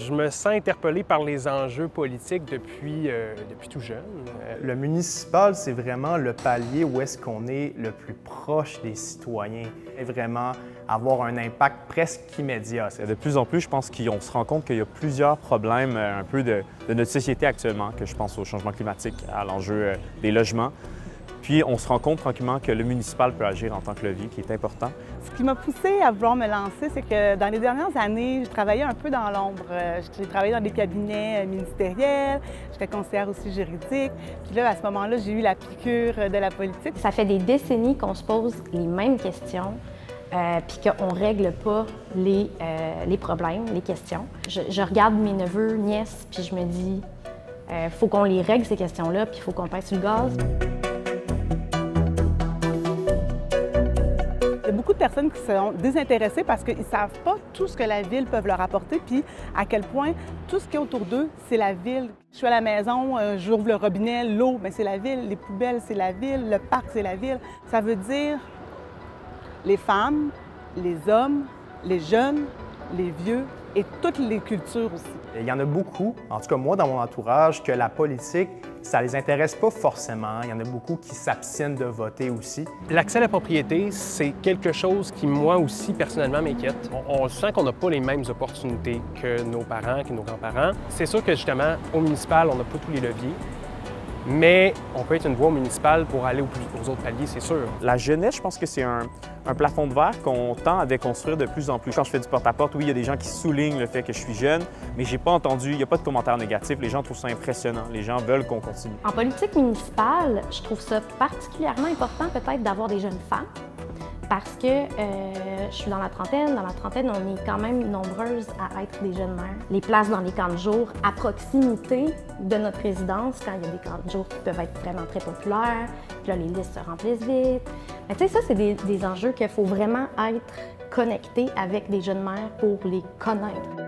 Je me sens interpellé par les enjeux politiques depuis tout jeune. Le municipal, c'est vraiment le palier où est-ce qu'on est le plus proche des citoyens et vraiment avoir un impact presque immédiat. De plus en plus, je pense qu'on se rend compte qu'il y a plusieurs problèmes un peu de notre société actuellement, que je pense au changement climatique, à l'enjeu des logements. Puis on se rend compte tranquillement que le municipal peut agir en tant que levier, qui est important. Ce qui m'a poussée à vouloir me lancer, c'est que dans les dernières années, j'ai travaillé un peu dans l'ombre. J'ai travaillé dans des cabinets ministériels, j'étais conseillère aussi juridique. Puis là, à ce moment-là, j'ai eu la piqûre de la politique. Ça fait des décennies qu'on se pose les mêmes questions, puis qu'on ne règle pas les problèmes, les questions. Je regarde mes neveux, nièces, puis je me dis, faut qu'on les règle ces questions-là, puis il faut qu'on pèse sur le gaz. Il y a beaucoup de personnes qui sont désintéressées parce qu'ils ne savent pas tout ce que la ville peut leur apporter, puis à quel point tout ce qui est autour d'eux, c'est la ville. Je suis à la maison, j'ouvre le robinet, l'eau, bien, c'est la ville, les poubelles, c'est la ville, le parc, c'est la ville. Ça veut dire les femmes, les hommes, les jeunes, les vieux et toutes les cultures aussi. Il y en a beaucoup, en tout cas moi dans mon entourage, que la politique, ça les intéresse pas forcément. Il y en a beaucoup qui s'abstiennent de voter aussi. L'accès à la propriété, c'est quelque chose qui, moi aussi, personnellement, m'inquiète. On sent qu'on n'a pas les mêmes opportunités que nos parents, que nos grands-parents. C'est sûr que, justement, au municipal, on n'a pas tous les leviers, mais on peut être une voie municipale pour aller aux autres paliers, c'est sûr. La jeunesse, je pense que c'est un plafond de verre qu'on tend à déconstruire de plus en plus. Quand je fais du porte-à-porte, oui, il y a des gens qui soulignent le fait que je suis jeune, mais j'ai pas entendu, il n'y a pas de commentaires négatifs. Les gens trouvent ça impressionnant. Les gens veulent qu'on continue. En politique municipale, je trouve ça particulièrement important peut-être d'avoir des jeunes femmes parce que je suis dans la trentaine. Dans la trentaine, on est quand même nombreuses à être des jeunes mères. Les places dans les camps de jour à proximité de notre résidence, quand il y a des camps de jour qui peuvent être vraiment très populaires, puis là, les listes se remplissent vite. Mais tu sais, ça, c'est des enjeux qu'il faut vraiment être connecté avec des jeunes mères pour les connaître.